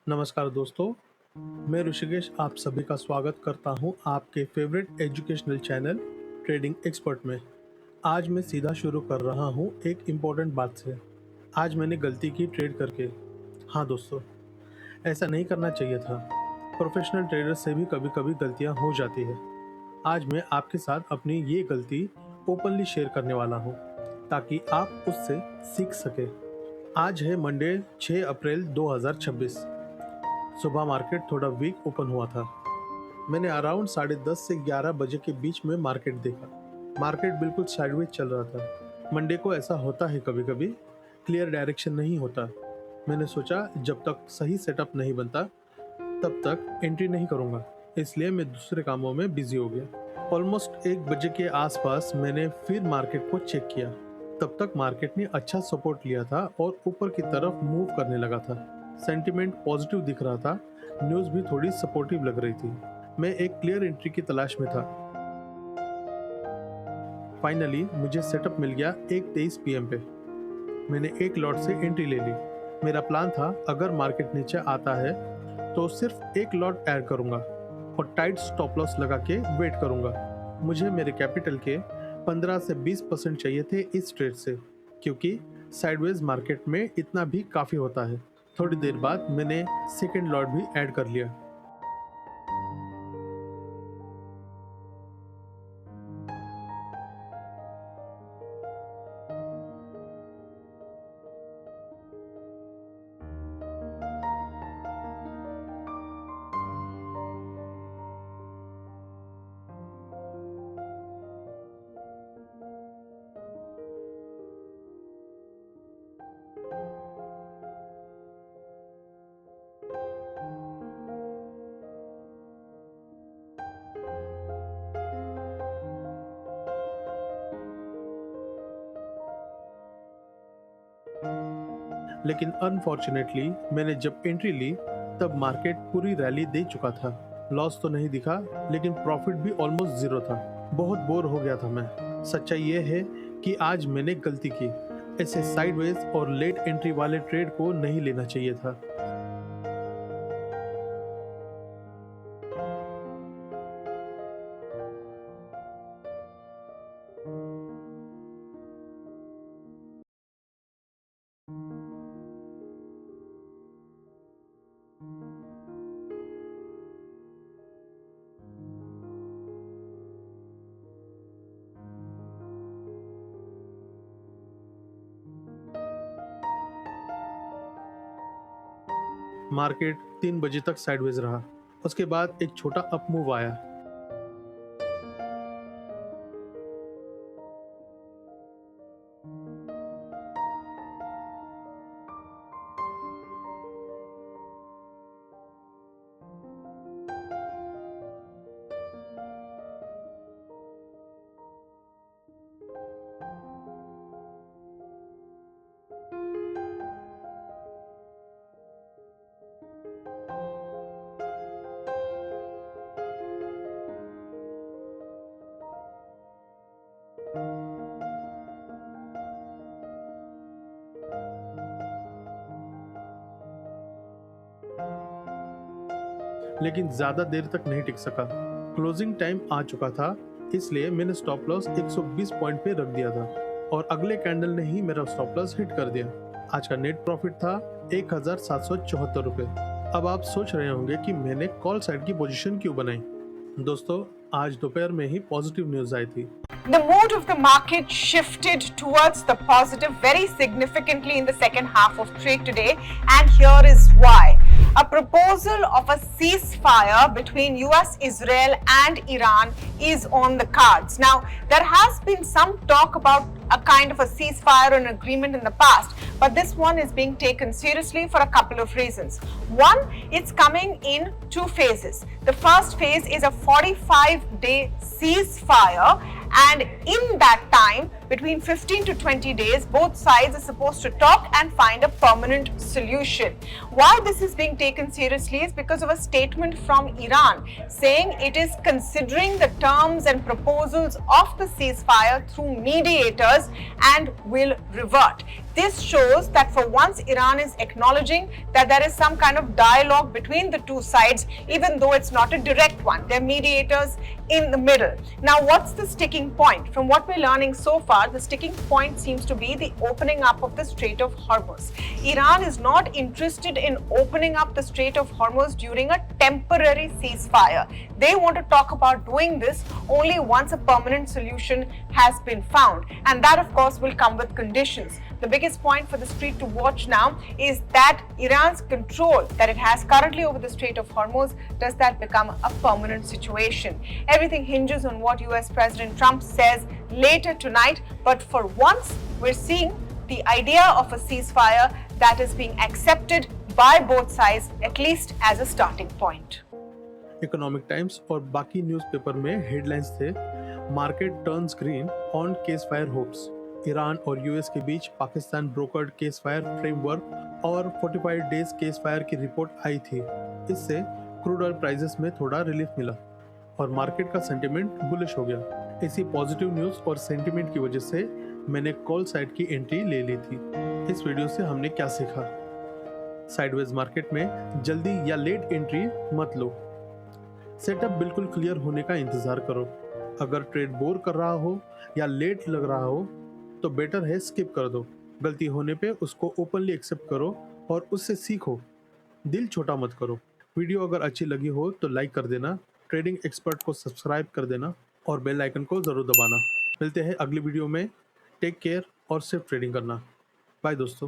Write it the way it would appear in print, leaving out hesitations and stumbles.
नमस्कार दोस्तों, मैं ऋषिकेश आप सभी का स्वागत करता हूं आपके favourite educational channel trading expert में। आज मैं सीधा शुरू कर रहा हूं एक इम्पोर्टेंट बात से। आज मैंने गलती की ट्रेड करके। हाँ दोस्तों, ऐसा नहीं करना चाहिए था। प्रोफेशनल ट्रेडर से भी कभी कभी गलतियां हो जाती है। आज मैं आपके साथ अपनी ये गलती ओपनली शेयर करने वाला हूँ ताकि आप उससे सीख सके। आज है मंडे 6 अप्रैल 2026। सुबह मार्केट थोड़ा वीक ओपन हुआ था। मैंने अराउंड 10:30 से 11 बजे के बीच में मार्केट देखा। मार्केट बिल्कुल साइडवेज चल रहा था। मंडे को ऐसा होता है, कभी कभी क्लियर डायरेक्शन नहीं होता। मैंने सोचा जब तक सही सेटअप नहीं बनता तब तक एंट्री नहीं करूंगा, इसलिए मैं दूसरे कामों में बिजी हो गया। ऑलमोस्ट 1 बजे के आसपास मैंने फिर मार्केट को चेक किया। तब तक मार्केट ने अच्छा सपोर्ट लिया था और ऊपर की तरफ मूव करने लगा था। सेंटिमेंट पॉजिटिव दिख रहा था, न्यूज़ भी थोड़ी सपोर्टिव लग रही थी। मैं एक क्लियर एंट्री की तलाश में था। फाइनली मुझे सेटअप मिल गया 1:23 PM पे। मैंने एक लॉट से एंट्री ले ली। मेरा प्लान था अगर मार्केट नीचे आता है तो सिर्फ एक लॉट ऐड करूंगा और टाइट स्टॉप लॉस लगा के वेट करूंगा। मुझे मेरे कैपिटल के 15 से 20% चाहिए थे इस ट्रेड से, क्योंकि साइडवेज मार्केट में इतना भी काफ़ी होता है। थोड़ी देर बाद मैंने सेकेंड लॉट भी ऐड कर लिया। लेकिन अनफॉर्चुनेटली मैंने जब एंट्री ली तब मार्केट पूरी रैली दे चुका था। लॉस तो नहीं दिखा, लेकिन प्रॉफिट भी ऑलमोस्ट जीरो था। बहुत बोर हो गया था मैं। सच्चाई ये है कि आज मैंने गलती की। ऐसे साइडवेज और लेट एंट्री वाले ट्रेड को नहीं लेना चाहिए था। मार्केट 3 बजे तक साइडवेज रहा। उसके बाद एक छोटा अप मूव आया। लेकिन ज्यादा देर तक नहीं टिक सका। क्लोजिंग टाइम आ चुका था, इसलिए मैंने स्टॉप लॉस 120 पॉइंट पे रख दिया था और अगले कैंडल ने ही मेरा स्टॉप लॉस हिट कर दिया। आज का नेट प्रॉफिट था 1774 रुपए। अब आप सोच रहे होंगे कि मैंने कॉल साइड की पोजीशन क्यों बनाई। दोस्तों, आज दोपहर में ही पॉजिटिव न्यूज आई थी। The mood of the market shifted towards the positive very significantly in the second half of trade today, and here is why. A proposal of a ceasefire between US, Israel and Iran is on the cards. Now, there has been some talk about a kind of a ceasefire or an agreement in the past, but this one is being taken seriously for a couple of reasons. One, it's coming in 2 phases. The first phase is a 45-day ceasefire, and in that time between 15 to 20 days, both sides are supposed to talk and find a permanent solution. Why this is being taken seriously is because of a statement from Iran saying it is considering the terms and proposals of the ceasefire through mediators and will revert. This shows that for once Iran is acknowledging that there is some kind of dialogue between the two sides, even though it's not a direct one. They're mediators in the middle. Now, what's the sticking point? From what we're learning so far, the sticking point seems to be the opening up of the Strait of Hormuz. Iran is not interested in opening up the Strait of Hormuz during a temporary ceasefire. They want to talk about doing this only once a permanent solution has been found. And that, of course, will come with conditions. The biggest point for the street to watch now is that Iran's control that it has currently over the Strait of Hormuz, does that become a permanent situation? Everything hinges on what US President Trump says later tonight, but for once we're seeing the idea of a ceasefire that is being accepted by both sides, at least as a starting point. Economic Times और बाकी newspaper में headlines थे, market turns green on ceasefire hopes. Iran और US के बीच Pakistan brokered ceasefire framework और 45 days ceasefire की report आई थी। इससे क्रूड ऑयल प्राइसेस में थोड़ा रिलीफ मिला और मार्केट का सेंटिमेंट बुलिश हो गया। इसी पॉजिटिव न्यूज़ और सेंटिमेंट की वजह से मैंने कॉल साइड की एंट्री ले ली थी। इस वीडियो से हमने क्या सीखा? साइडवेज मार्केट में जल्दी या लेट एंट्री मत लो। सेटअप बिल्कुल क्लियर होने का इंतजार करो। अगर ट्रेड बोर कर रहा हो या लेट लग रहा हो तो बेटर है स्किप कर दो। गलती होने पे उसको ओपनली एक्सेप्ट करो और उससे सीखो। दिल छोटा मत करो। वीडियो अगर अच्छी लगी हो तो लाइक कर देना, ट्रेडिंग एक्सपर्ट को सब्सक्राइब कर देना और बेल आइकन को ज़रूर दबाना। मिलते हैं अगली वीडियो में। टेक केयर और सिर्फ ट्रेडिंग करना। बाय दोस्तों।